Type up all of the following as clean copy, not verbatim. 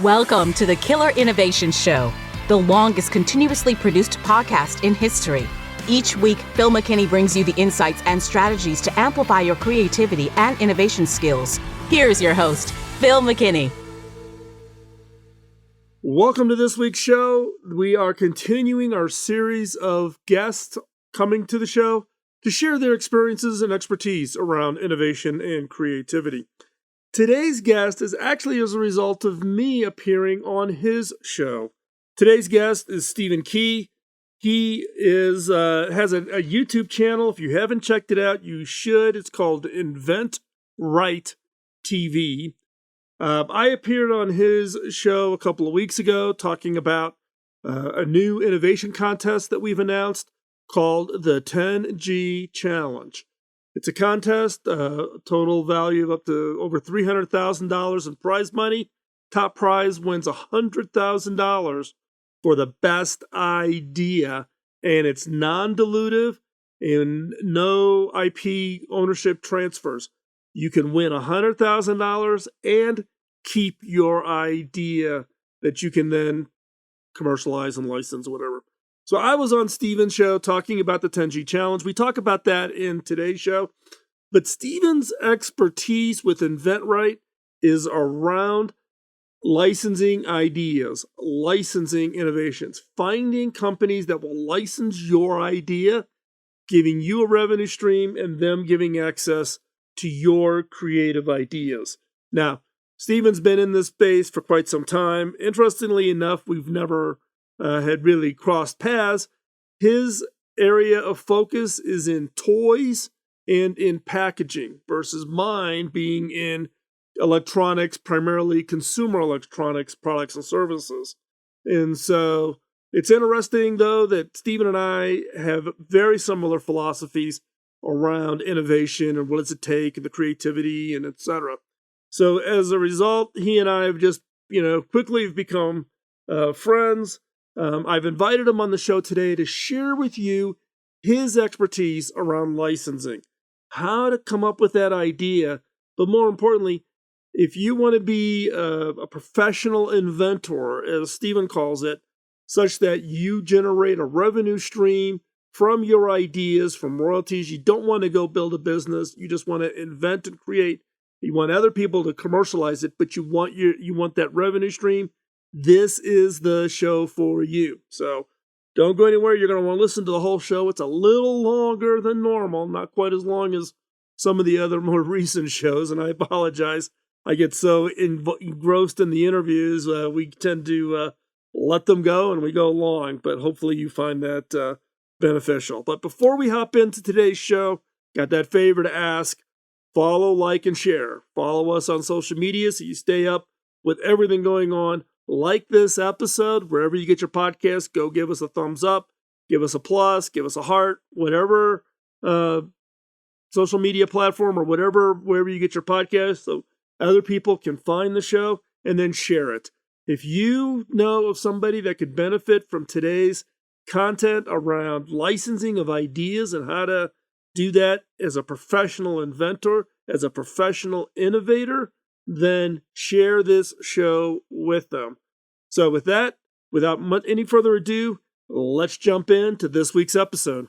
Welcome to the Killer Innovation Show, the longest continuously produced podcast in history. Each week, Phil McKinney brings you the insights and strategies to amplify your creativity and innovation skills. Here's your host, Phil McKinney. Welcome to this week's show. We are continuing our series of guests coming to the show to share their experiences and expertise around innovation and creativity. Today's guest is actually as a result of me appearing on his show. Today's guest is Stephen Key. He has a YouTube channel. If you haven't checked it out, you should. It's called InventRight TV. I appeared on his show a couple of weeks ago talking about a new innovation contest that we've announced called the 10G Challenge. It's a contest, total value of up to over $300,000 in prize money. Top prize wins $100,000 for the best idea, and it's non-dilutive and no IP ownership transfers. You can win $100,000 and keep your idea that you can then commercialize and license, whatever. So I was on Stephen's show talking about the 10G Challenge. We talk about that in today's show. But Stephen's expertise with InventRight is around licensing ideas, licensing innovations, finding companies that will license your idea, giving you a revenue stream, and them giving access to your creative ideas. Now, Stephen's been in this space for quite some time. Interestingly enough, we've never had really crossed paths. His area of focus is in toys and in packaging versus mine being in electronics, primarily consumer electronics products and services. And so it's interesting, though, that Stephen and I have very similar philosophies around innovation and what does it take and the creativity and et cetera. So as a result, he and I have just, quickly become friends. I've invited him on the show today to share with you his expertise around licensing, how to come up with that idea, but more importantly, if you want to be a professional inventor, as Stephen calls it, such that you generate a revenue stream from your ideas, from royalties. You don't want to go build a business. You just want to invent and create. You want other people to commercialize it, but you want that revenue stream. This is the show for you. So don't go anywhere. You're going to want to listen to the whole show. It's a little longer than normal, not quite as long as some of the other more recent shows, and I apologize. I get so engrossed in the interviews, we tend to let them go and we go long, but hopefully you find that beneficial. But before we hop into today's show, got that favor to ask. Follow, like, and share. Follow us on social media so you stay up with everything going on. Like this episode, wherever you get your podcast, go give us a thumbs up, give us a plus, give us a heart, whatever social media platform or wherever you get your podcast, so other people can find the show and then share it. If you know of somebody that could benefit from today's content around licensing of ideas and how to do that as a professional inventor, as a professional innovator, then share this show with them. So with that, without any further ado, let's jump into this week's episode.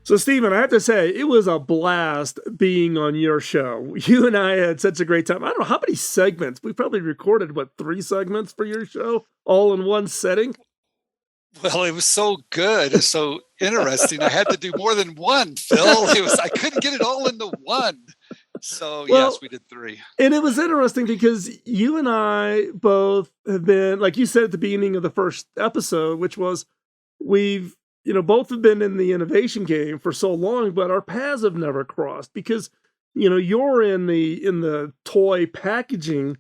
So Stephen, I have to say, it was a blast being on your show. You and I had such a great time. I don't know how many segments. We probably recorded, 3 segments for your show, all in one setting? Well, it was so good. It's so interesting. I had to do more than one, Phil. I couldn't get it all into one. So yes, we did 3. And it was interesting because you and I both have been, like you said at the beginning of the first episode, which was we've, both have been in the innovation game for so long, but our paths have never crossed because, you're in the toy packaging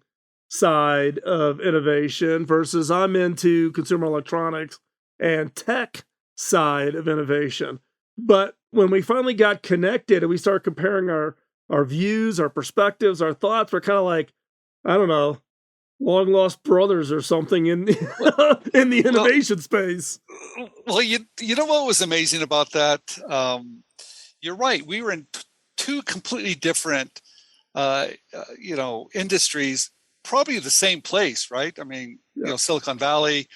side of innovation versus I'm into consumer electronics and tech side of innovation. But when we finally got connected and we started comparing our views, our perspectives, our thoughts, we're kind of like, I don't know, long lost brothers or something in in the innovation space. Well, you know what was amazing about that? You're right. We were in 2 completely different industries, probably the same place, right? I mean, Silicon Valley.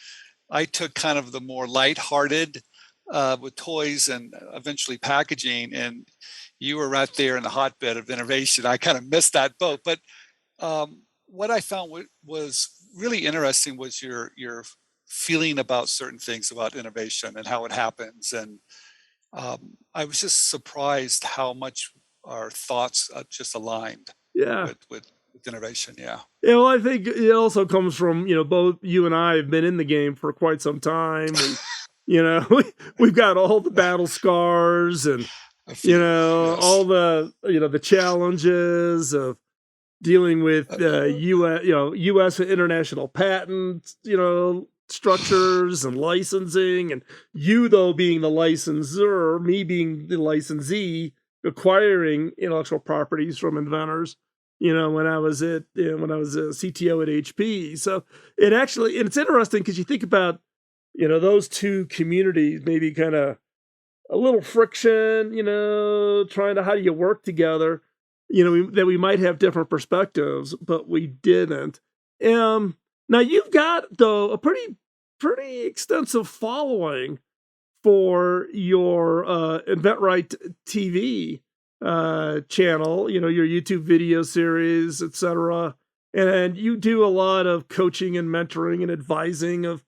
I took kind of the more lighthearted with toys and eventually packaging, and you were right there in the hotbed of innovation. I kind of missed that boat, but what I found was really interesting was your feeling about certain things about innovation and how it happens, and I was just surprised how much our thoughts just aligned with innovation. Yeah. Yeah, well, I think it also comes from, both you and I have been in the game for quite some time. And, we've got all the battle scars and, all the, the challenges of dealing with U.S. and international patent, structures and licensing. And you, though, being the licensor, me being the licensee, acquiring intellectual properties from inventors. When I was a CTO at HP. So it's interesting because you think about, those two communities, maybe kind of a little friction, trying to, how do you work together, that we might have different perspectives, but we didn't. Now you've got, though, a pretty extensive following for your InventRight TV channel, your YouTube video series, etc. And you do a lot of coaching and mentoring and advising of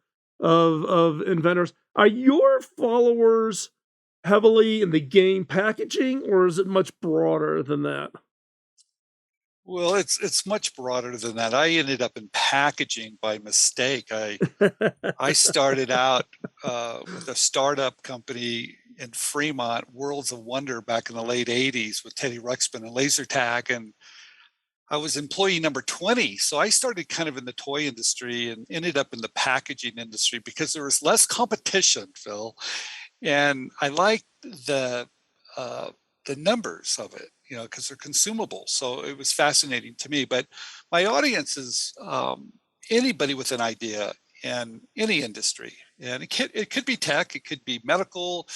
inventors. Are your followers heavily in the game packaging, or is it much broader than that? Well, it's much broader than that. I ended up in packaging by mistake. I started out with a startup company in Fremont, Worlds of Wonder, back in the late 80s with Teddy Ruxpin and laser tag. And I was employee number 20. So I started kind of in the toy industry and ended up in the packaging industry because there was less competition, Phil. And I liked the numbers of it, because they're consumable. So it was fascinating to me. But my audience is anybody with an idea in any industry. And it could be tech, it could be medical,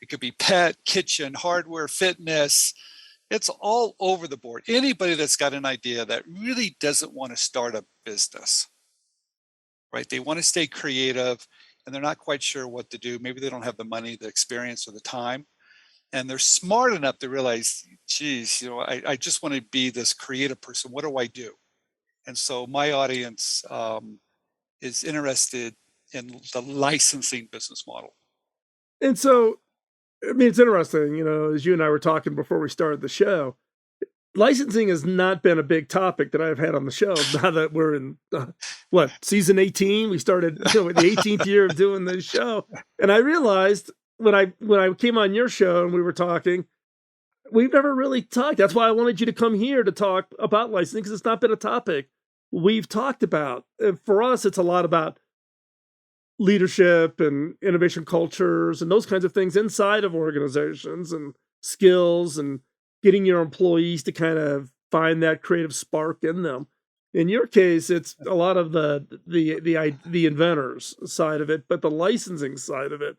it could be pet, kitchen, hardware, fitness. It's all over the board. Anybody that's got an idea that really doesn't want to start a business, right? They want to stay creative and they're not quite sure what to do. Maybe they don't have the money, the experience, or the time. And they're smart enough to realize, geez, I just want to be this creative person. What do I do? And so my audience is interested in the licensing business model. And so, I mean, it's interesting, as you and I were talking before we started the show, licensing has not been a big topic that I've had on the show. Now that we're in, season 18, we started the 18th year of doing this show. And I realized when I came on your show and we were talking, we've never really talked. That's why I wanted you to come here to talk about licensing, because it's not been a topic we've talked about. And for us, it's a lot about leadership and innovation cultures and those kinds of things inside of organizations and skills and getting your employees to kind of find that creative spark in them. In your case, it's a lot of the inventors side of it, but the licensing side of it.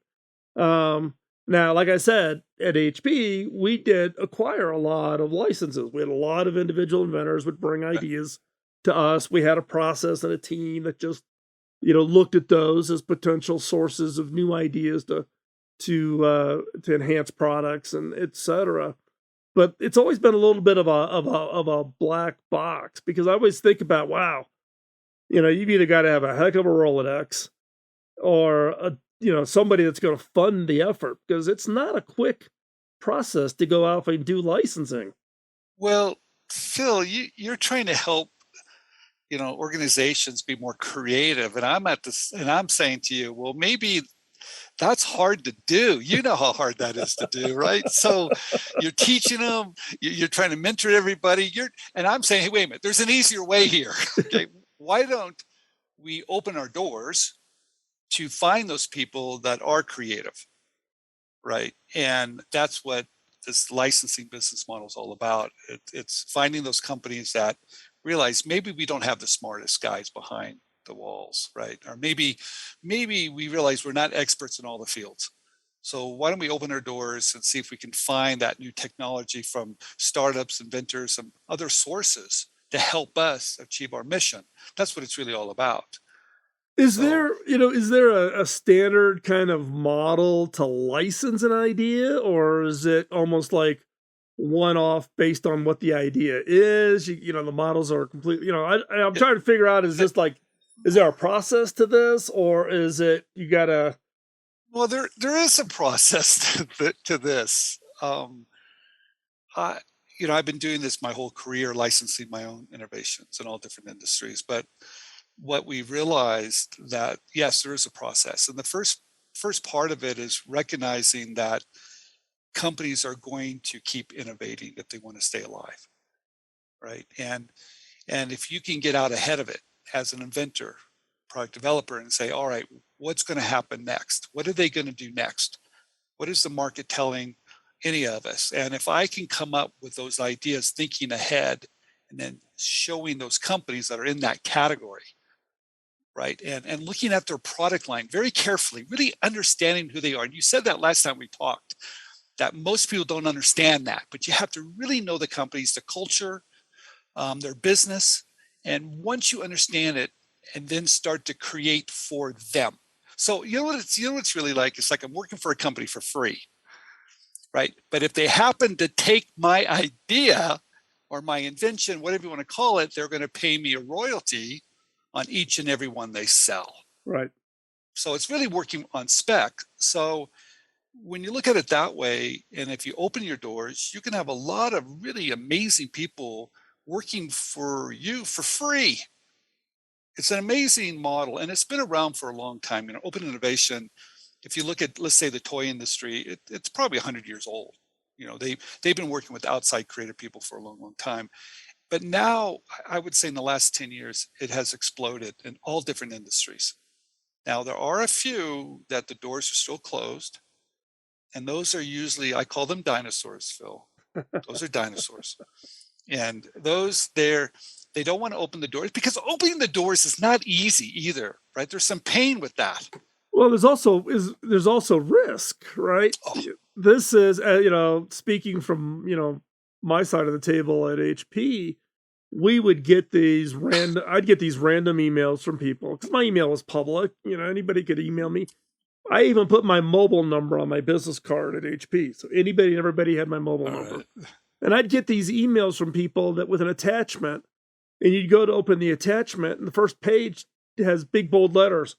Now, like I said, at HP, we did acquire a lot of licenses. We had a lot of individual inventors would bring ideas to us. We had a process and a team that just, looked at those as potential sources of new ideas to enhance products and et cetera. But it's always been a little bit of a black box, because I always think about, wow, you've either got to have a heck of a Rolodex or somebody that's going to fund the effort, because it's not a quick process to go out and do licensing. Well, Phil, you're trying to help organizations be more creative, and I'm saying to you, well, maybe that's hard to do. You know how hard that is to do, right? So you're teaching them, you're trying to mentor everybody. And I'm saying, hey, wait a minute, there's an easier way here. Okay, why don't we open our doors to find those people that are creative, right? And that's what this licensing business model is all about. It's finding those companies that realize maybe we don't have the smartest guys behind the walls, right? Or maybe we realize we're not experts in all the fields, So why don't we open our doors and see if we can find that new technology from startups, inventors, and other sources to help us achieve our mission. That's what it's really all about. Is So, there, is there a standard kind of model to license an idea, or is it almost like one off based on what the idea is? The models are completely, I'm it, trying to figure out, is it, this like, is there a process to this, or is it, you gotta, well, there is a process to this. I, I've been doing this my whole career, licensing my own innovations in all different industries. But what we realized that yes, there is a process, and the first part of it is recognizing that companies are going to keep innovating if they want to stay alive, right? And if you can get out ahead of it as an inventor, product developer, and say, all right, what's going to happen next? What are they going to do next? What is the market telling any of us? And if I can come up with those ideas, thinking ahead, and then showing those companies that are in that category, right? And looking at their product line very carefully, really understanding who they are. And you said that last time we talked, that most people don't understand that, but you have to really know the companies, the culture, their business. And once you understand it, and then start to create for them. So what's really like? It's like I'm working for a company for free, right? But if they happen to take my idea or my invention, whatever you want to call it, they're going to pay me a royalty on each and every one they sell. right? So it's really working on spec. So when you look at it that way, and if you open your doors, you can have a lot of really amazing people working for you for free. It's an amazing model, and it's been around for a long time. Open innovation, if you look at, let's say, the toy industry, it's probably 100 years old. They've been working with outside creative people for a long, long time. But now, I would say in the last 10 years, it has exploded in all different industries. Now, there are a few that the doors are still closed, and those are usually, I call them dinosaurs, Phil. Those are dinosaurs. And they don't want to open the doors, because opening the doors is not easy either, right? There's some pain with that. Well, there's also risk, right? Oh, This is, speaking from, my side of the table at HP, we would get these I'd get these random emails from people, because my email was public. Anybody could email me. I even put my mobile number on my business card at HP, so anybody and everybody had my mobile number. right. And I'd get these emails from people that with an attachment, and you'd go to open the attachment, and the first page has big bold letters,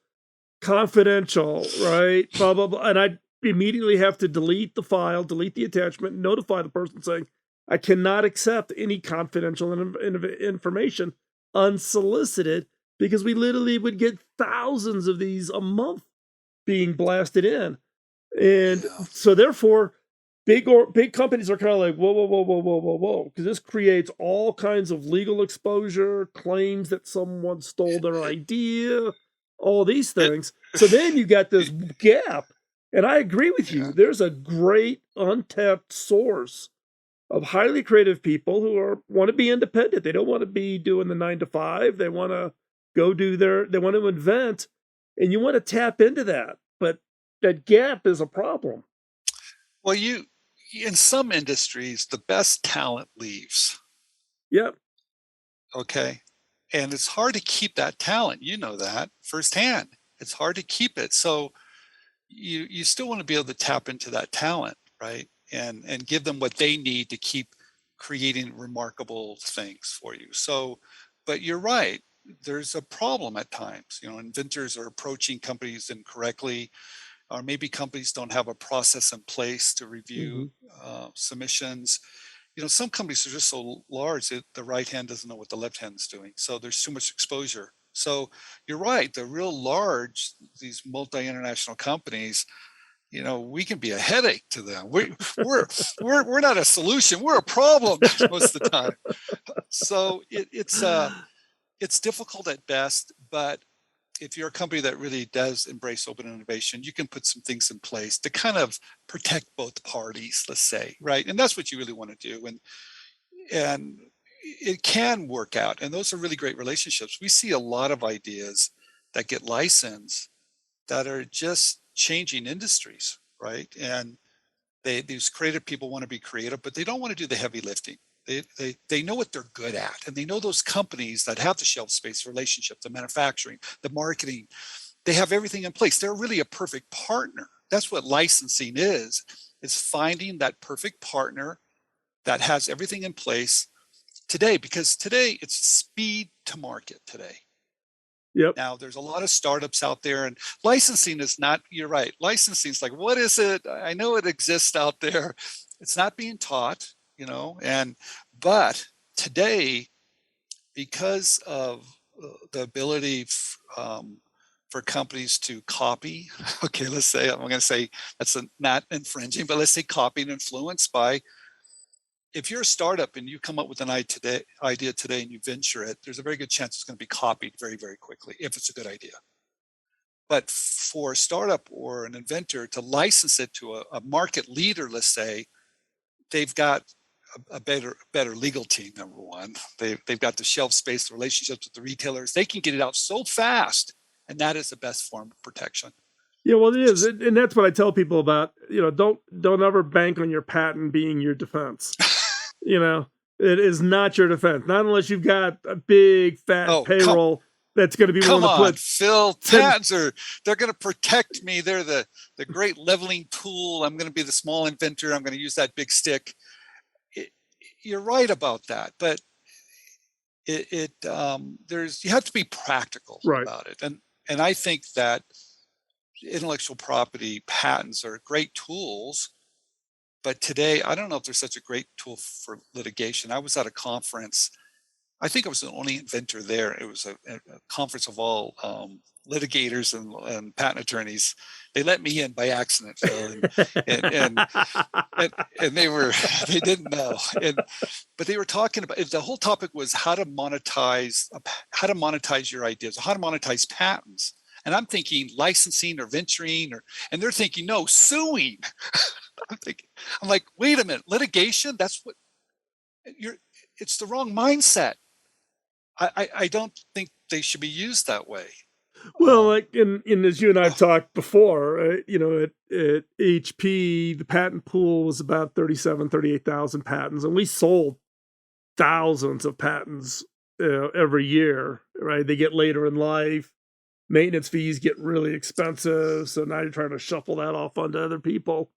confidential, right? Blah blah blah, and I'd immediately have to delete the file, delete the attachment, notify the person saying, I cannot accept any confidential information unsolicited, because we literally would get thousands of these a month being blasted in. And Yeah. so therefore, big companies are kind of like, whoa, whoa, whoa, whoa, whoa, whoa, whoa, because this creates all kinds of legal exposure, claims that someone stole their idea, all these It, things. So then you got this gap. And I agree with you. yeah. There's a great untapped source of highly creative people who want to be independent. They don't want to be doing the 9 to 5. They want to they want to invent, and you want to tap into that. But that gap is a problem. Well, in some industries, the best talent leaves. Yep. Okay. And it's hard to keep that talent. You know that firsthand. It's hard to keep it. So you still want to be able to tap into that talent, right? And give them what they need to keep creating remarkable things for you. So, but you're right. There's a problem at times. Inventors are approaching companies incorrectly, or maybe companies don't have a process in place to review submissions. Some companies are just so large that the right hand doesn't know what the left hand is doing. So there's too much exposure. So you're right. The real large, these multi-international companies, we can be a headache to them. We're not a solution. We're a problem most of the time. So it's difficult at best, but if you're a company that really does embrace open innovation, you can put some things in place to kind of protect both parties, let's say, right? And that's what you really want to do. And it can work out. And those are really great relationships. We see a lot of ideas that get licensed that are just changing industries, right? And these creative people want to be creative, but they don't want to do the heavy lifting. They know what they're good at, and they know those companies that have the shelf space, relationship, the manufacturing, the marketing. They have everything in place. They're really a perfect partner. That's what licensing is finding that perfect partner that has everything in place today, because today it's speed to market today. Yep. Now there's a lot of startups out there, and licensing is not, you're right. Licensing is like, what is it? I know it exists out there. It's not being taught, but today, because of the ability for companies to copy, okay, I'm going to say that's not infringing, but let's say copy and influence by, if you're a startup and you come up with an idea today and you venture it, there's a very good chance it's going to be copied very, very quickly if it's a good idea. But for a startup or an inventor to license it to a market leader, let's say, they've got a better legal team, number one. They've got the shelf space, the relationships with the retailers. They can get it out so fast, and that is the best form of protection. Yeah, well, it is, and that's what I tell people about. Don't ever bank on your patent being your defense. It is not your defense, not unless you've got a big fat payroll that's going to be willing to put. Phil, patents they're going to protect me. They're the great leveling tool. I'm going to be the small inventor. I'm going to use that big stick. You're right about that, but you have to be practical about it, and I think that intellectual property patents are great tools. But today, I don't know if there's such a great tool for litigation. I was at a conference. I think I was the only inventor there. It was a conference of all litigators and patent attorneys. They let me in by accident, Phil, and they didn't know. But they were talking about, the whole topic was how to monetize your ideas, how to monetize patents. And I'm thinking licensing or venturing, and they're thinking, no, suing. I'm like, wait a minute, litigation? That's what it's the wrong mindset. I don't think they should be used that way. Well, like in as you and I've talked before, at HP, the patent pool was about 38,000 patents, and we sold thousands of patents every year, right? They get later in life. Maintenance fees get really expensive, so now you're trying to shuffle that off onto other people.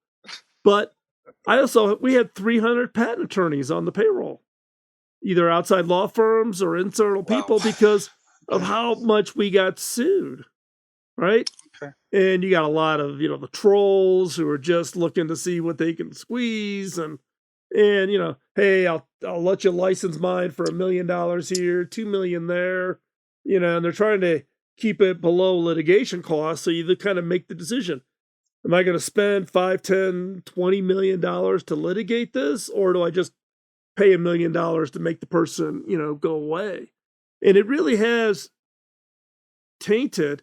But we had 300 patent attorneys on the payroll, either outside law firms or internal people, because of how much we got sued, right? Okay. And you got a lot of, the trolls who are just looking to see what they can squeeze, and hey, I'll let you license mine for $1 million here, $2 million there, and they're trying to keep it below litigation costs, so you kind of make the decision. Am I going to spend $5, $10, $20 million to litigate this, or do I just pay $1 million to make the person, go away? And it really has tainted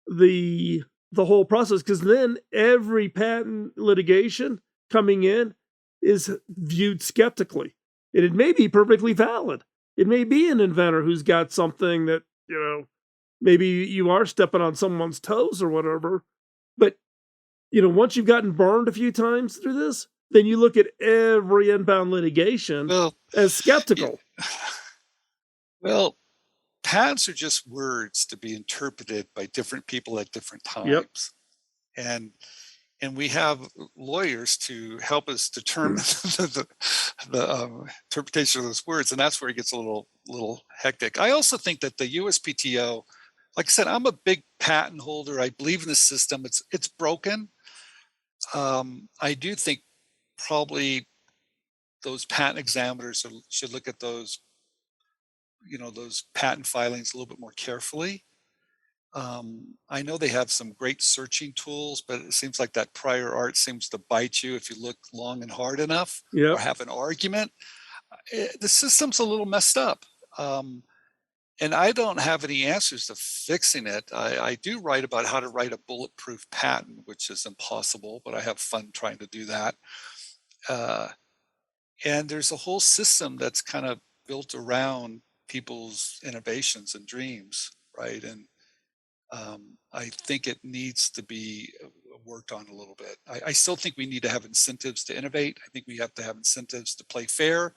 the whole process, because then every patent litigation coming in is viewed skeptically. And it may be perfectly valid. It may be an inventor who's got something that, maybe you are stepping on someone's toes or whatever. But, once you've gotten burned a few times through this, then you look at every inbound litigation as skeptical. Well, patents are just words to be interpreted by different people at different times. Yep. And we have lawyers to help us determine the interpretation of those words, and that's where it gets a little hectic. I also think that the USPTO, like I said, I'm a big patent holder. I believe in the system. It's broken. I do think probably those patent examiners should look at those patent filings a little bit more carefully. I know they have some great searching tools, but it seems like that prior art seems to bite you if you look long and hard enough, or have an argument. The system's a little messed up. And I don't have any answers to fixing it. I do write about how to write a bulletproof patent, which is impossible, but I have fun trying to do that. And there's a whole system that's kind of built around people's innovations and dreams, right? And I think it needs to be worked on a little bit. I still think we need to have incentives to innovate. I think we have to have incentives to play fair.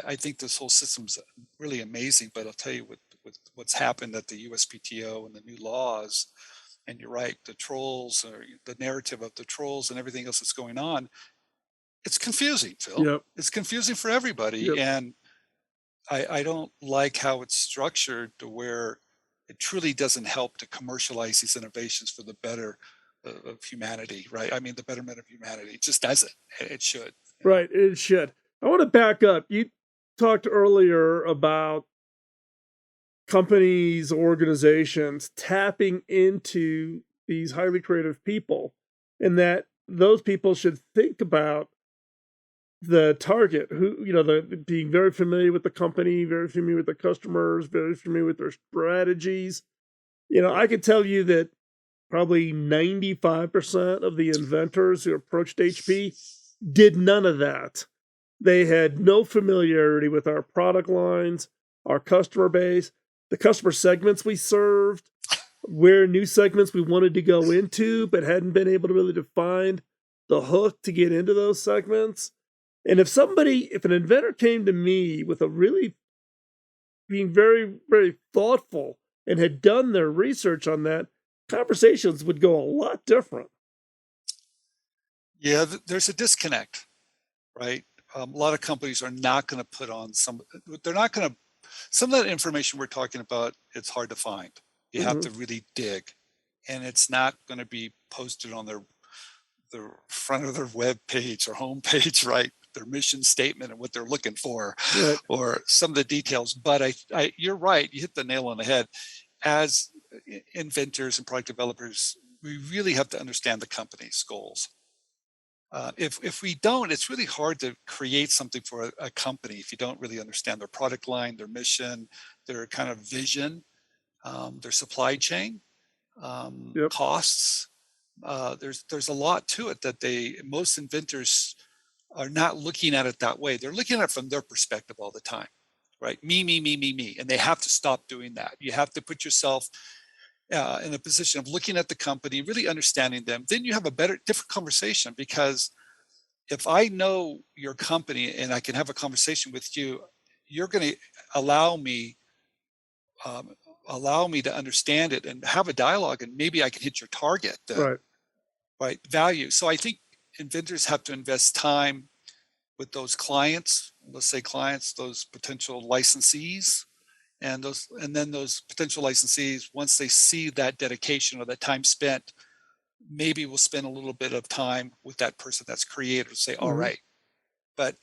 I think this whole system's really amazing, but I'll tell you with what's happened at the USPTO and the new laws, and you're right, the trolls, or the narrative of the trolls and everything else that's going on, it's confusing, Phil. Yep. It's confusing for everybody. Yep. And I don't like how it's structured to where it truly doesn't help to commercialize these innovations for the better of humanity, right? I mean, the betterment of humanity. It just doesn't. It should. Right, it should. I want to back up. You talked earlier about companies, organizations tapping into these highly creative people, and that those people should think about the target, who, being very familiar with the company, very familiar with the customers, very familiar with their strategies. I could tell you that probably 95% of the inventors who approached HP did none of that. They had no familiarity with our product lines, our customer base, the customer segments we served, where new segments we wanted to go into, but hadn't been able to really define the hook to get into those segments. And if an inventor came to me with a really being very, very thoughtful and had done their research on that, conversations would go a lot different. Yeah, there's a disconnect, right? A lot of companies are not going to put on some of that information we're talking about, it's hard to find. You have to really dig, and it's not going to be posted on the front of their web page or home page, right? Their mission statement and what they're looking for, right, or some of the details. But you're right. You hit the nail on the head. As inventors and product developers, we really have to understand the company's goals. If we don't, it's really hard to create something for a company if you don't really understand their product line, their mission, their kind of vision, their supply chain, costs. There's a lot to it that most inventors are not looking at it that way. They're looking at it from their perspective all the time, right? Me. And they have to stop doing that. You have to put yourself in a position of looking at the company, really understanding them. Then you have a different conversation, because if I know your company and I can have a conversation with you, you're going to allow me to understand it and have a dialogue, and maybe I can hit your target, right value. So I think inventors have to invest time with those clients, those potential licensees, and then those potential licensees, once they see that dedication or that time spent, maybe we'll spend a little bit of time with that person that's creative to say, all right. But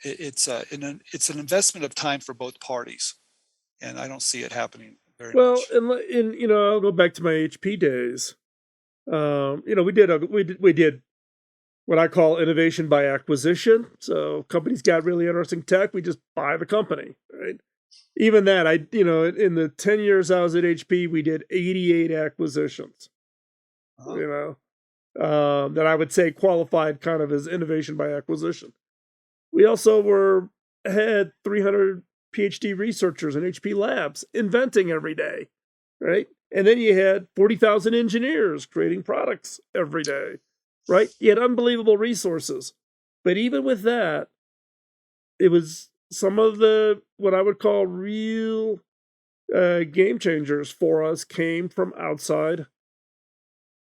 it's an investment of time for both parties, and I don't see it happening very much. Well, and I'll go back to my HP days. We did what I call innovation by acquisition. So companies got really interesting tech, we just buy the company, right? Even that, in the 10 years I was at HP, we did 88 acquisitions, that I would say qualified kind of as innovation by acquisition. We also had 300 PhD researchers in HP labs inventing every day, right? And then you had 40,000 engineers creating products every day, right? You had unbelievable resources. But even with that, it was some of the, what I would call real game changers for us came from outside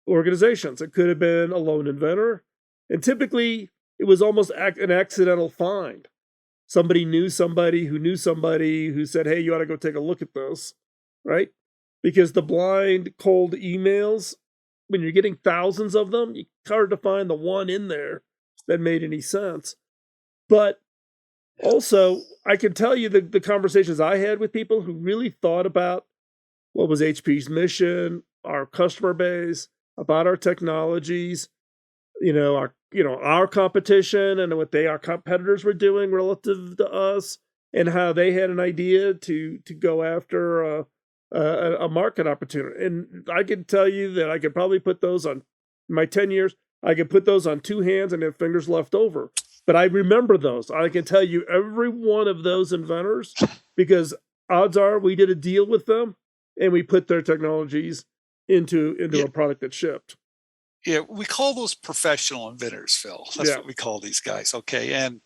organizations. It could have been a lone inventor. And typically, it was almost an accidental find. Somebody knew somebody who said, hey, you ought to go take a look at this, right? Because the blind, cold emails, when you're getting thousands of them, it's hard to find the one in there that made any sense. But also, I can tell you the conversations I had with people who really thought about what was HP's mission, our customer base, about our technologies, our competition and what our competitors were doing relative to us, and how they had an idea to go after a market opportunity. And I can tell you that I could probably put those on, in my 10 years, I could put those on two hands and have fingers left over. But I remember those. I can tell you every one of those inventors, because odds are we did a deal with them and we put their technologies into a product that shipped. Yeah, we call those professional inventors, Phil. That's Yeah. what we call these guys. Okay, and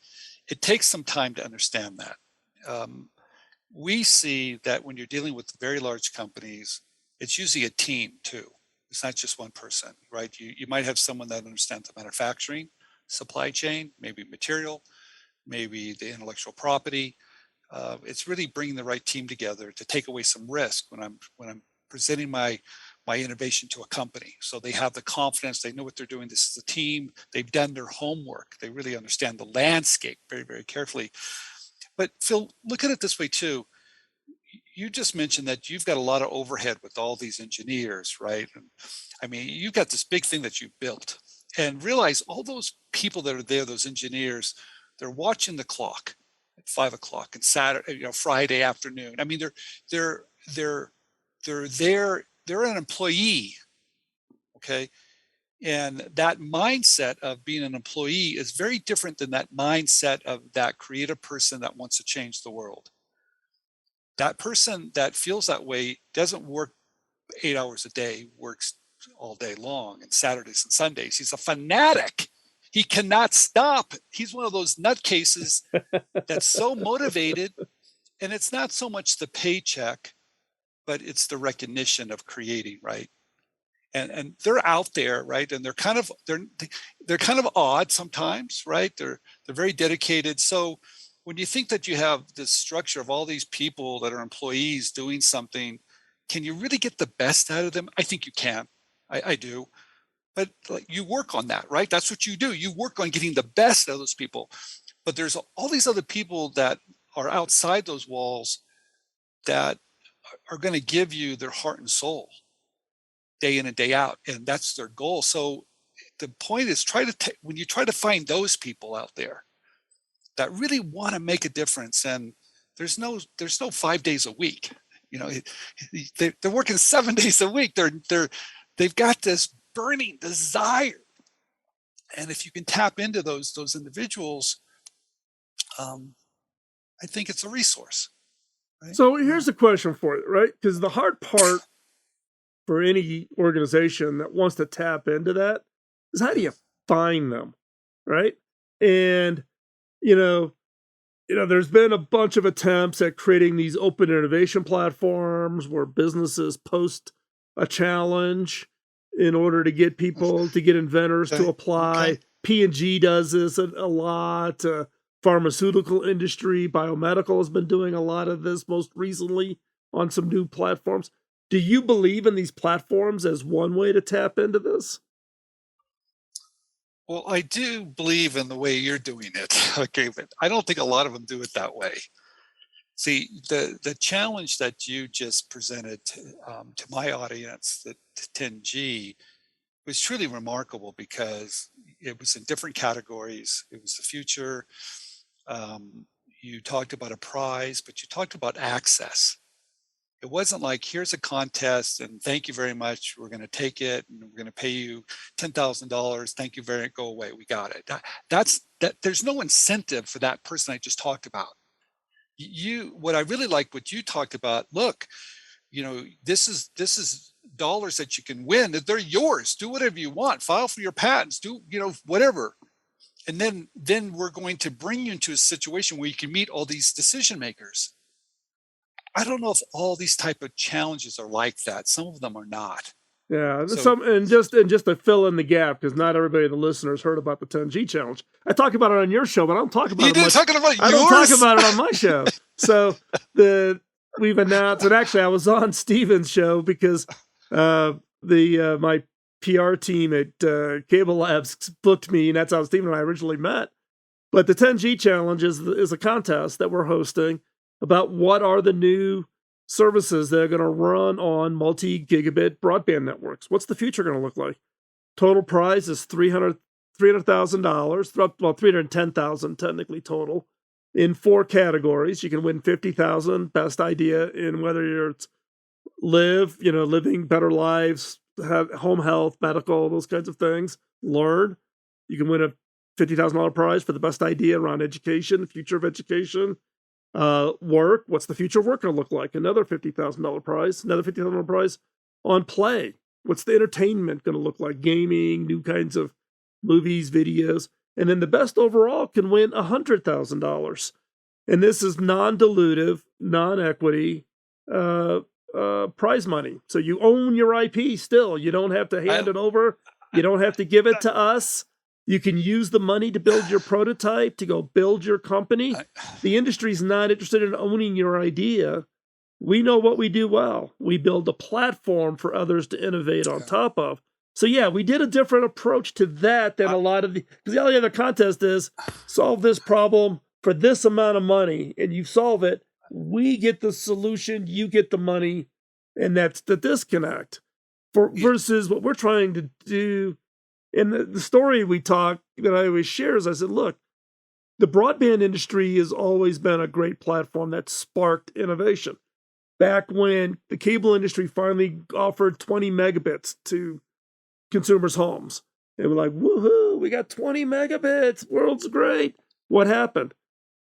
it takes some time to understand that. We see that when you're dealing with very large companies, it's usually a team too. It's not just one person, right? You might have someone that understands the manufacturing, supply chain, maybe material, maybe the intellectual property. It's really bringing the right team together to take away some risk when I'm presenting my innovation to a company. So they have the confidence, they know what they're doing. This is a team. They've done their homework. They really understand the landscape very, very carefully. But Phil, look at it this way too. You just mentioned that you've got a lot of overhead with all these engineers, right? And, I mean, you've got this big thing that you built, and realize all those people that are there, those engineers, they're watching the clock at 5 o'clock and Saturday, Friday afternoon. I mean, they're there. They're an employee, okay? And that mindset of being an employee is very different than that mindset of that creative person that wants to change the world. That person that feels that way doesn't work 8 hours a day, works all day long and Saturdays and Sundays. He's a fanatic. He cannot stop. He's one of those nutcases that's so motivated. And it's not so much the paycheck, but it's the recognition of creating, right? And they're out there, right? And they're kind of odd sometimes, right? They're very dedicated. So when you think that you have this structure of all these people that are employees doing something, can you really get the best out of them? I think you can. I do. But like, you work on that, right? That's what you do. You work on getting the best out of those people. But there's all these other people that are outside those walls that are going to give you their heart and soul day in and day out. And that's their goal. So the point is, when you try to find those people out there that really want to make a difference, and there's no 5 days a week, they're working 7 days a week. They've got this burning desire. And if you can tap into those individuals, I think it's a resource. Right? So here's a question for you, right? Because the hard part for any organization that wants to tap into that is, how do you find them, right? And there's been a bunch of attempts at creating these open innovation platforms where businesses post a challenge in order to get people, to get inventors to apply. Okay. P&G does this a lot. Pharmaceutical industry, biomedical has been doing a lot of this most recently on some new platforms. Do you believe in these platforms as one way to tap into this? Well, I do believe in the way you're doing it. Okay, but I don't think a lot of them do it that way. See, the challenge that you just presented to my audience, the 10G, was truly remarkable because it was in different categories. It was the future. You talked about a prize, but you talked about access. It wasn't like, here's a contest and thank you very much, we're going to take it and we're going to pay you $10,000. Thank you very much, go away, we got it. There's no incentive for that person I just talked about. What I really like what you talked about, look, this is dollars that you can win. They're yours. Do whatever you want. File for your patents. Do whatever. And then we're going to bring you into a situation where you can meet all these decision makers. I don't know if all these type of challenges are like that. Some of them are not. Yeah, just to fill in the gap, because not everybody in the listeners heard about the 10G challenge. I talk about it on your show, but I don't talk about it. You did talking about yours? I don't talk about it on my show. So we've announced, and actually I was on Steven's show because my PR team at Cable Labs booked me, and that's how Steven and I originally met. But the 10G challenge is a contest that we're hosting about what are the new services that are going to run on multi-gigabit broadband networks. What's the future going to look like? Total prize is $300,000, well, $310,000 technically total, in 4 categories. You can win $50,000, best idea in whether you're living better lives, have home health, medical, those kinds of things. Learn. You can win a $50,000 prize for the best idea around education, the future of education. Work. What's the future of work going to look like? Another $50,000 prize. Another $50,000 prize on play. What's the entertainment going to look like? Gaming, new kinds of movies, videos. And then the best overall can win $100,000. And this is non-dilutive, non-equity prize money. So you own your IP still. You don't have to hand it over. You don't have to give it to us. You can use the money to build your prototype, to go build your company. The industry's not interested in owning your idea. We know what we do well. We build a platform for others to innovate on top of. So yeah, we did a different approach to that than a lot of the, because the only other contest is solve this problem for this amount of money, and you solve it. We get the solution, you get the money, and that's the disconnect. Versus what we're trying to do. And the story we talk that I always share is I said, look, the broadband industry has always been a great platform that sparked innovation. Back when the cable industry finally offered 20 megabits to consumers' homes, they were like, woohoo, we got 20 megabits, world's great. What happened?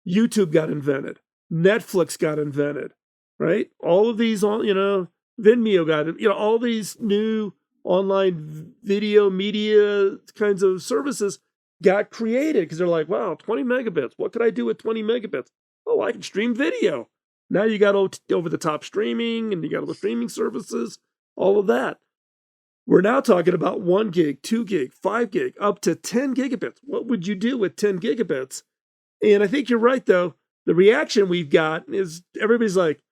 YouTube got invented. Netflix got invented, right? All of these, Vimeo got it, all these new online video media kinds of services got created because they're like, wow, 20 megabits. What could I do with 20 megabits? Oh, I can stream video. Now you got over-the-top streaming, and you got all the streaming services, all of that. We're now talking about 1 gig, 2 gig, 5 gig, up to 10 gigabits. What would you do with 10 gigabits? And I think you're right, though. The reaction we've got is everybody's like,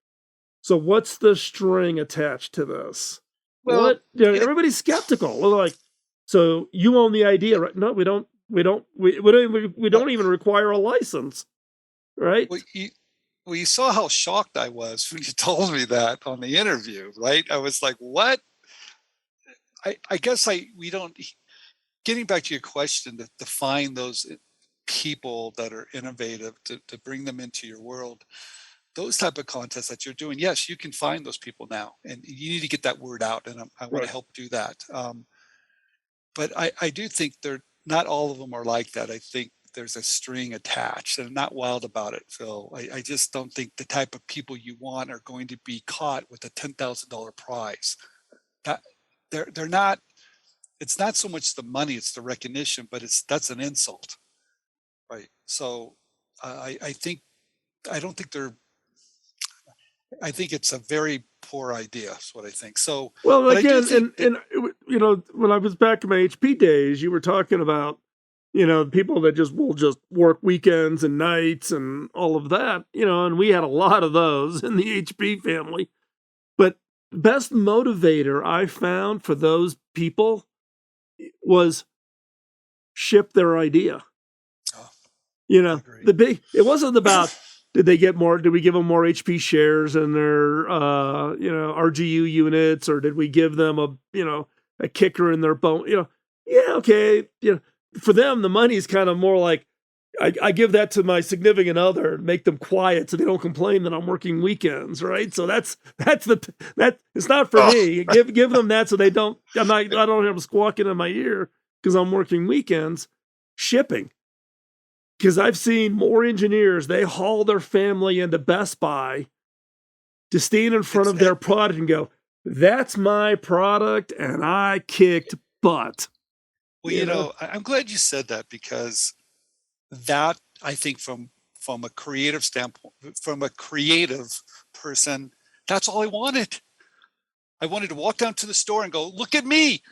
so what's the string attached to this? Well, everybody's skeptical. We're like, so you own the idea, right? No, we don't even require a license, right? Well, you saw how shocked I was when you told me that on the interview, right? I was like, what? I guess we don't, getting back to your question, to find those people that are innovative, to bring them into your world, those type of contests that you're doing, yes, you can find those people now, and you need to get that word out, and I want to help do that. But I do think not all of them are like that. I think there's a string attached, and I'm not wild about it, Phil. I just don't think the type of people you want are going to be caught with a $10,000 prize. That they're not. It's not so much the money; it's the recognition. But that's an insult, right? So I don't think they're. I think it's a very poor idea. Is what I think. So, well, again, when I was back in my HP days, you were talking about, people that will just work weekends and nights and all of that, and we had a lot of those in the HP family. But the best motivator I found for those people was ship their idea. It wasn't about, did we give them more HP shares in their, RGU units, or did we give them a kicker in their bone? Okay. For them, the money is kind of more like, I give that to my significant other, make them quiet so they don't complain that I'm working weekends, right? So that's it's not for me. Give them that so they don't. I don't have them squawking in my ear because I'm working weekends. Shipping, because I've seen more engineers, they haul their family into Best Buy to stand in front of their product and go, "That's my product, and I kicked butt." Well, I'm glad you said that, because that, I think, from a creative standpoint, from a creative person, that's all I wanted. I wanted to walk down to the store and go, "Look at me,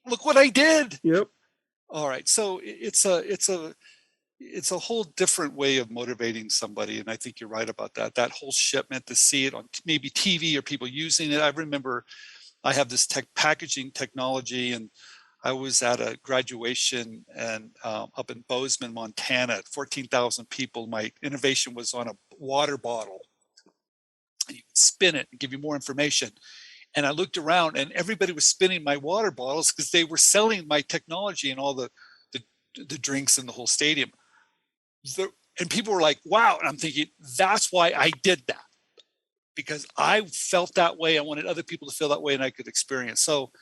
look what I did." Yep. All right, so it's a whole different way of motivating somebody, and I think you're right about that. That whole shipment, to see it on maybe TV or people using it. I remember I have this packaging technology, and I was at a graduation and up in Bozeman, Montana, 14,000 people. My innovation was on a water bottle. You can spin it and give you more information. And I looked around, and everybody was spinning my water bottles because they were selling my technology and all the drinks in the whole stadium. And people were like, wow. And I'm thinking, that's why I did that, because I felt that way. I wanted other people to feel that way, and I could experience. So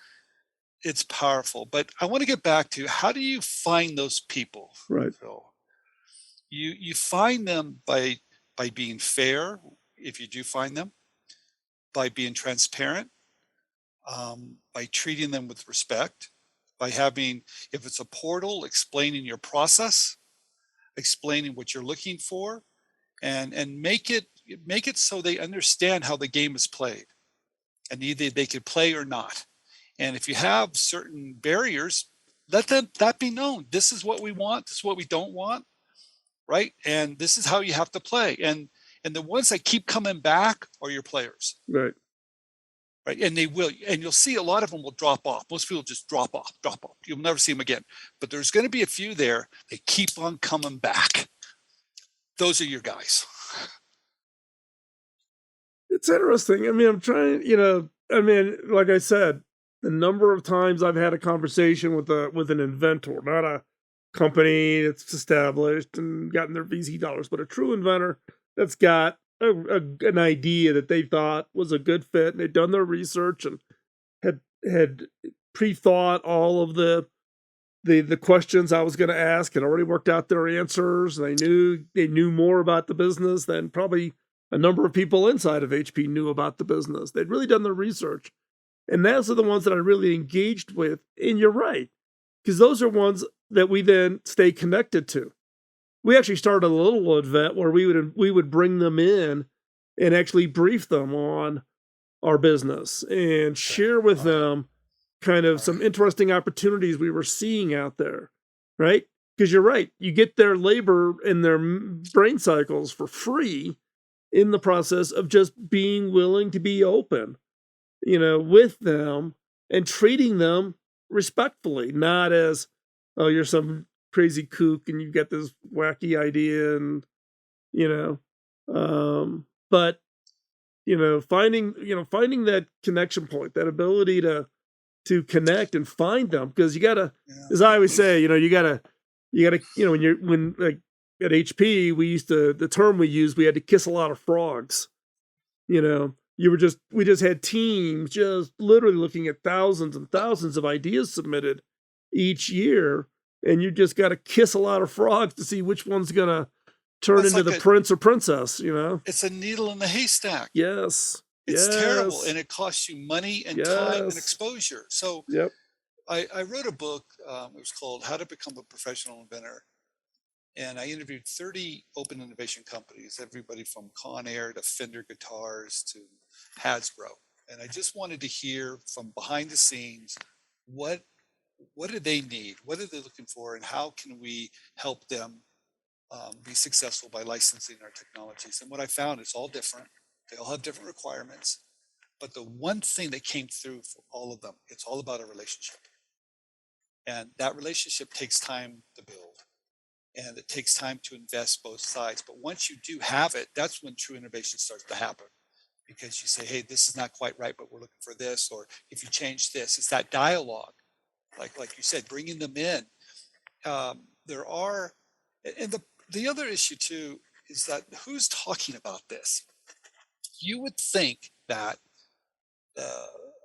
it's powerful. But I want to get back to, how do you find those people? Right. Phil? You find them by being fair, if you do find them, by being transparent, by treating them with respect, by having, if it's a portal, explaining your process, explaining what you're looking for, and make it so they understand how the game is played, and either they could play or not. And if you have certain barriers, let that be known. This is what we want. This is what we don't want, right? And this is how you have to play. And the ones that keep coming back are your players, Right. right? And they will, and you'll see a lot of them will drop off. Most people just drop off. You'll never see them again. But there's going to be a few there that keep on coming back. Those are your guys. It's interesting. I mean, I'm trying, like I said, the number of times I've had a conversation with an inventor, not a company that's established and gotten their VC dollars, but a true inventor that's got an idea that they thought was a good fit, and they'd done their research and had pre-thought all of the questions I was going to ask, and already worked out their answers. And they knew more about the business than probably a number of people inside of HP knew about the business. They'd really done their research. And those are the ones that I really engaged with. And you're right, because those are ones that we then stay connected to. We actually started a little event where we would bring them in and actually brief them on our business and share with them kind of some interesting opportunities we were seeing out there, right? Because you're right, you get their labor and their brain cycles for free in the process of just being willing to be open, with them and treating them respectfully, not as, oh, you're some crazy kook and you've got this wacky idea, and but finding that connection point, that ability to connect and find them, because you gotta, as I always say, you gotta when like at HP, the term we used, we had to kiss a lot of frogs. We just had teams just literally looking at thousands and thousands of ideas submitted each year, and you just got to kiss a lot of frogs to see which one's gonna turn into the prince or princess. It's a needle in the haystack. Yes, it's terrible, and it costs you money and time and exposure. So, yep. I wrote a book. It was called "How to Become a Professional Inventor." And I interviewed 30 open innovation companies, everybody from Conair to Fender Guitars to Hasbro. And I just wanted to hear from behind the scenes, what do they need? What are they looking for? And how can we help them be successful by licensing our technologies? And what I found, it's all different. They all have different requirements. But the one thing that came through for all of them, it's all about a relationship. And that relationship takes time to build. And it takes time to invest both sides. But once you do have it, that's when true innovation starts to happen. Because you say, hey, this is not quite right, but we're looking for this. Or if you change this, it's that dialogue. Like you said, bringing them in. There are, and the other issue too, is that who's talking about this? You would think that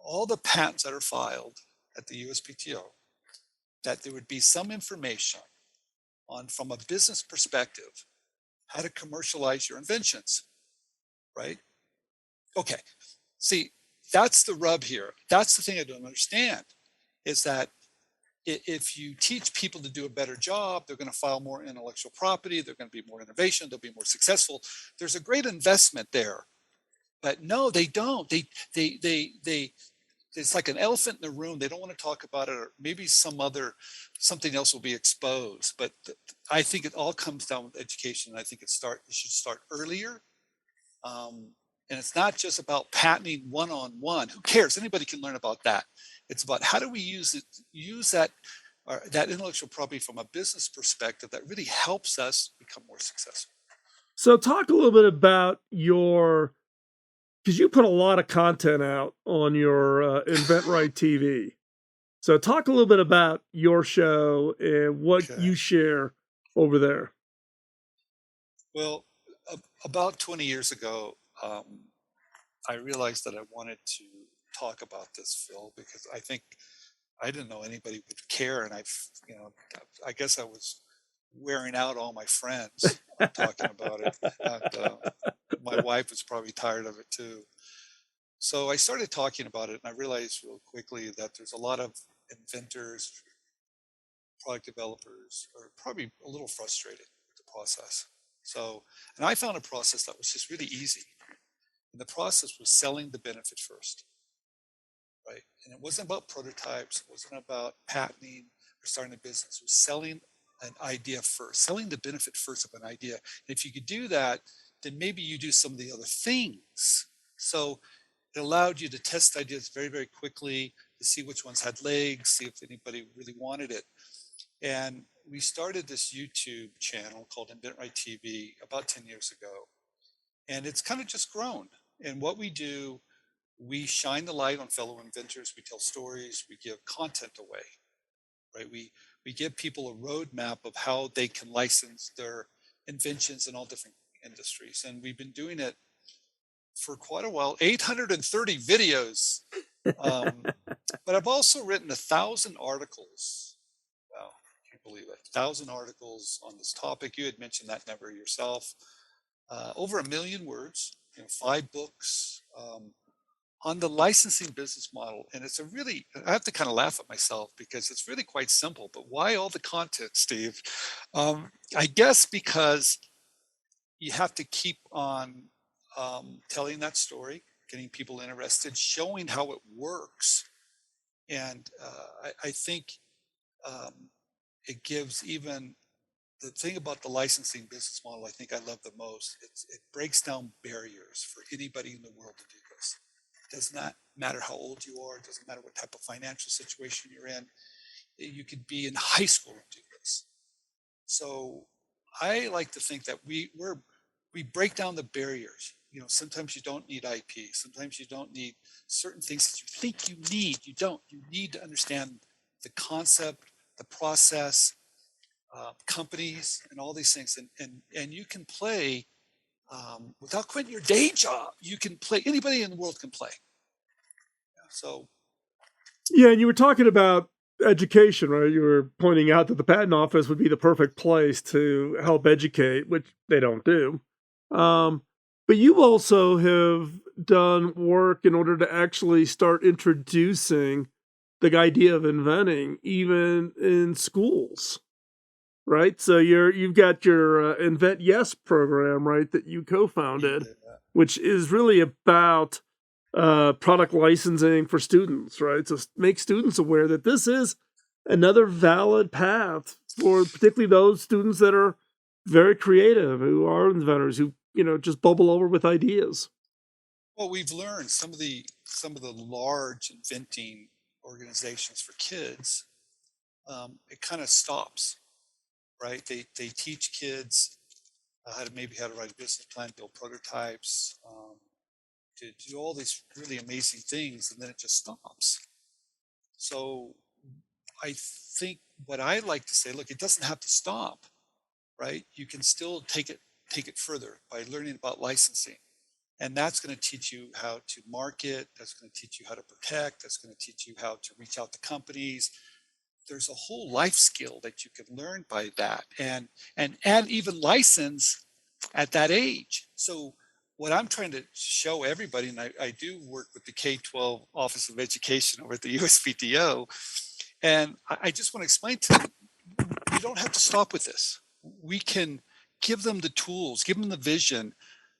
all the patents that are filed at the USPTO, that there would be some information on, from a business perspective, how to commercialize your inventions, right? Okay, see, that's the rub here. That's the thing I don't understand, is that if you teach people to do a better job, they're going to file more intellectual property, they're going to be more innovation, they'll be more successful. There's a great investment there, but no, they don't. It's like an elephant in the room. They don't want to talk about it, or maybe something else will be exposed. But I think it all comes down with education. I think it should start earlier. And it's not just about patenting one-on-one. Who cares? Anybody can learn about that. It's about how do we use that intellectual property from a business perspective that really helps us become more successful. So talk a little bit about because you put a lot of content out on your InventRight TV. So talk a little bit about your show and what you share over there. Well, about 20 years ago, I realized that I wanted to talk about this, Phil, because I didn't know anybody would care. And I guess I was wearing out all my friends talking about it. And, my wife was probably tired of it too. So I started talking about it, and I realized real quickly that there's a lot of inventors, product developers are probably a little frustrated with the process. So, and I found a process that was just really easy. And the process was selling the benefit first, right? And it wasn't about prototypes, it wasn't about patenting or starting a business. It was selling an idea first, selling the benefit first of an idea. And if you could do that, then maybe you do some of the other things. So it allowed you to test ideas very, very quickly, to see which ones had legs, see if anybody really wanted it. And we started this YouTube channel called InventRight TV about 10 years ago. And it's kind of just grown. And what we do, we shine the light on fellow inventors, we tell stories, we give content away, right? We give people a roadmap of how they can license their inventions in all different industries. And we've been doing it for quite a while, 830 videos. But I've also written 1,000 articles. Wow, can't believe it. 1,000 articles on this topic. You had mentioned that number yourself. Over 1 million words, 5 books on the licensing business model. And it's a really, I have to kind of laugh at myself because it's really quite simple. But why all the content, Steve? I guess because you have to keep on telling that story, getting people interested, showing how it works. And I think it gives even the thing about the licensing business model I think I love the most. It breaks down barriers for anybody in the world to do this. It does not matter how old you are. It doesn't matter what type of financial situation you're in. You could be in high school and do this. So I like to think that we break down the barriers. Sometimes you don't need IP. Sometimes you don't need certain things that you think you need. You don't. You need to understand the concept, the process, companies, and all these things. And you can play without quitting your day job. You can play. Anybody in the world can play. So. Yeah, and you were talking about education, right? You were pointing out that the patent office would be the perfect place to help educate, which they don't do. But you also have done work in order to actually start introducing the idea of inventing even in schools, right? So you've got your InventYes program, right, that you co-founded, which is really about product licensing for students, right? So make students aware that this is another valid path for particularly those students that are very creative, who are inventors, who just bubble over with ideas. Well, we've learned some of the large inventing organizations for kids. It kind of stops, right? They teach kids how to write a business plan, build prototypes, to do all these really amazing things, and then it just stops. So I think what I like to say, look, it doesn't have to stop, right? You can still take it further by learning about licensing. And that's going to teach you how to market. That's going to teach you how to protect. That's going to teach you how to reach out to companies. There's a whole life skill that you can learn by that, and even license at that age. So what I'm trying to show everybody, and I do work with the K-12 Office of Education over at the USPTO, and I just want to explain to them, you don't have to stop with this. We can give them the tools, give them the vision,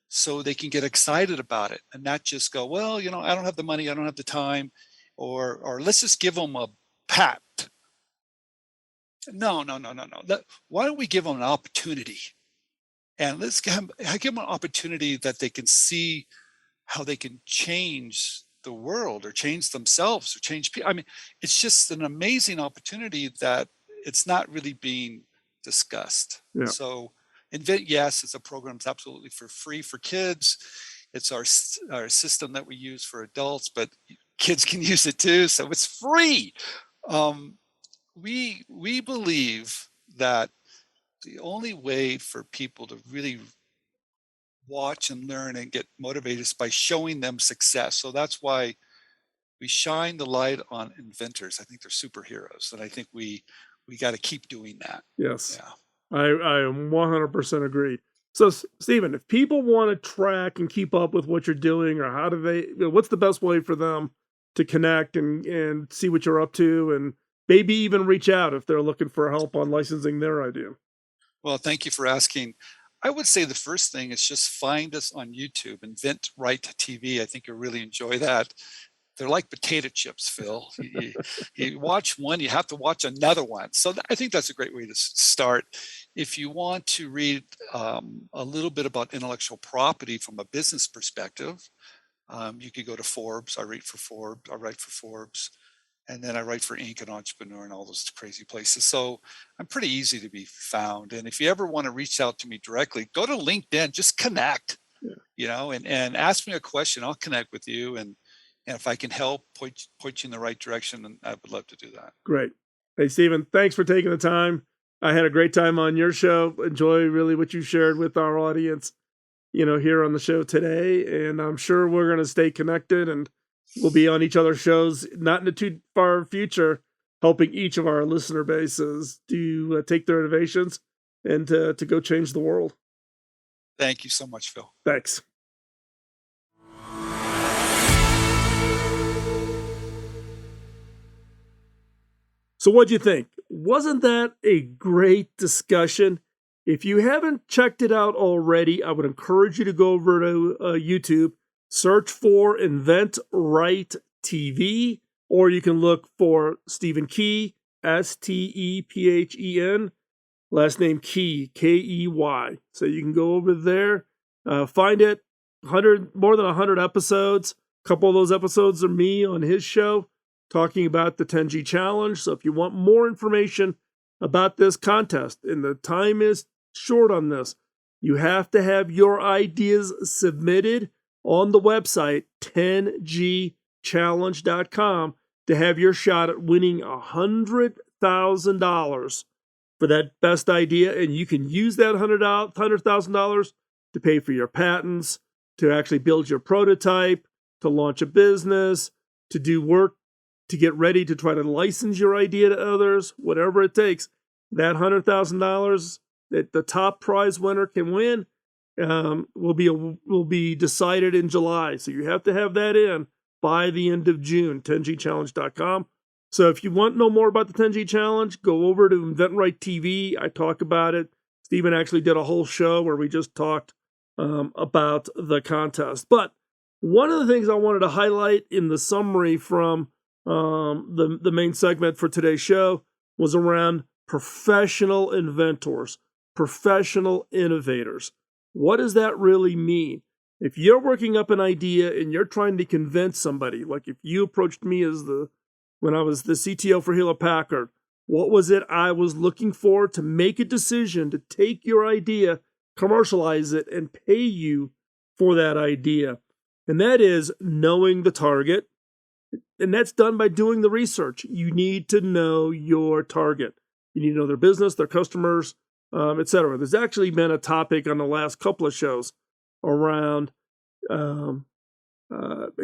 so they can get excited about it and not just go, well, I don't have the money, I don't have the time, or let's just give them a patent. No. Why don't we give them an opportunity? And let's give them an opportunity that they can see how they can change the world or change themselves or change people. I mean, it's just an amazing opportunity that it's not really being discussed. Yeah. So InventYes is a program that's absolutely for free for kids. It's our system that we use for adults, but kids can use it too. So it's free. We believe that the only way for people to really watch and learn and get motivated is by showing them success. So that's why we shine the light on inventors. I think they're superheroes, and I think we got to keep doing that. Yes. Yeah. I am 100% agree. So, Stephen, if people want to track and keep up with what you're doing, or how do they, what's the best way for them to connect and see what you're up to, and maybe even reach out if they're looking for help on licensing their idea? Well, thank you for asking. I would say the first thing is just find us on YouTube, InventRight TV. I think you'll really enjoy that. They're like potato chips, Phil. You watch one, you have to watch another one. So I think that's a great way to start. If you want to read a little bit about intellectual property from a business perspective, you could go to Forbes. I write for Forbes. And then I write for Inc. and Entrepreneur and all those crazy places. So I'm pretty easy to be found. And if you ever want to reach out to me directly, go to LinkedIn, just connect, and ask me a question. I'll connect with you. And if I can help point you in the right direction, then I would love to do that. Great. Hey, Stephen, thanks for taking the time. I had a great time on your show. Enjoy really what you shared with our audience, here on the show today. And I'm sure we're going to stay connected, and we'll be on each other's shows, not in the too far future, helping each of our listener bases to take their innovations and to go change the world. Thank you so much, Phil. Thanks. So what'd you think? Wasn't that a great discussion? If you haven't checked it out already, I would encourage you to go over to YouTube, search for InventRight TV, or you can look for Stephen Key, Stephen, last name Key, Key. So you can go over there, find it. More than 100 episodes. A couple of those episodes are me on his show talking about the 10G challenge. So if you want more information about this contest, and the time is short on this, you have to have your ideas submitted on the website 10gchallenge.com to have your shot at winning $100,000 for that best idea. And you can use that $100,000 to pay for your patents, to actually build your prototype, to launch a business, to do work, to get ready to try to license your idea to others, whatever it takes. That $100,000 that the top prize winner can win will be decided in July. So you have to have that in by the end of June, 10gchallenge.com. So if you want to know more about the 10G challenge, go over to InventRight TV. I talk about it. Stephen actually did a whole show where we just talked about the contest. But one of the things I wanted to highlight in the summary from the main segment for today's show was around professional inventors, professional innovators. What does that really mean? If you're working up an idea and you're trying to convince somebody, like if you approached me when I was the CTO for Hewlett Packard, what was it I was looking for to make a decision to take your idea, commercialize it, and pay you for that idea? And that is knowing the target. And that's done by doing the research. You need to know your target. You need to know their business, their customers, etc. There's actually been a topic on the last couple of shows around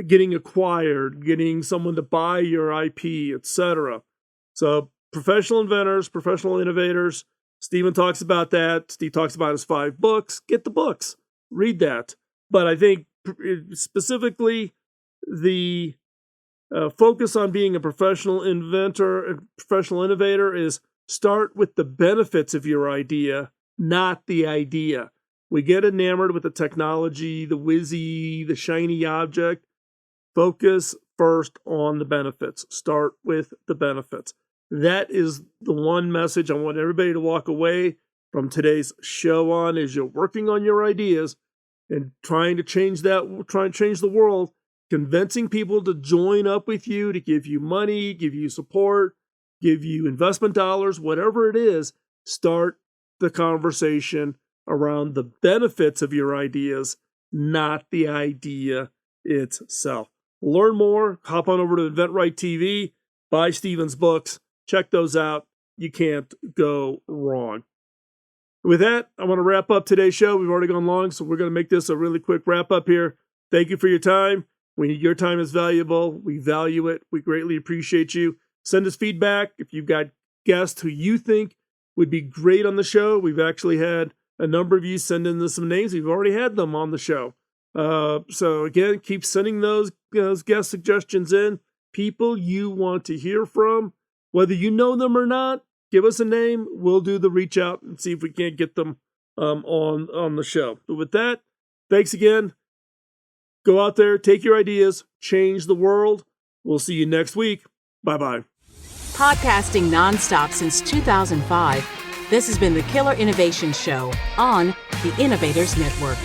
getting acquired, getting someone to buy your IP, etc. So professional inventors, professional innovators, Stephen talks about that. Steve talks about his 5 books. Get the books. Read that. But I think specifically the focus on being a professional inventor and professional innovator is start with the benefits of your idea, not the idea. We get enamored with the technology, the whizzy, the shiny object. Focus first on the benefits. Start with the benefits. That is the one message I want everybody to walk away from today's show on, is you're working on your ideas and trying to change the world, convincing people to join up with you, to give you money, give you support, give you investment dollars, whatever it is. Start the conversation around the benefits of your ideas, not the idea itself. Learn more, hop on over to InventRight TV, buy Stephen's books, check those out. You can't go wrong. With that, I want to wrap up today's show. We've already gone long, so we're going to make this a really quick wrap up here. Thank you for your time. Your time is valuable. We value it. We greatly appreciate you. Send us feedback if you've got guests who you think would be great on the show. We've actually had A number of you send in some names. We've already had them on the show. So again, keep sending those guest suggestions in. People you want to hear from, whether you know them or not, give us a name. We'll do the reach out and see if we can't get them on the show. But with that, thanks again. Go out there, take your ideas, change the world. We'll see you next week. Bye-bye. Podcasting nonstop since 2005, this has been the Killer Innovation Show on the Innovators Network.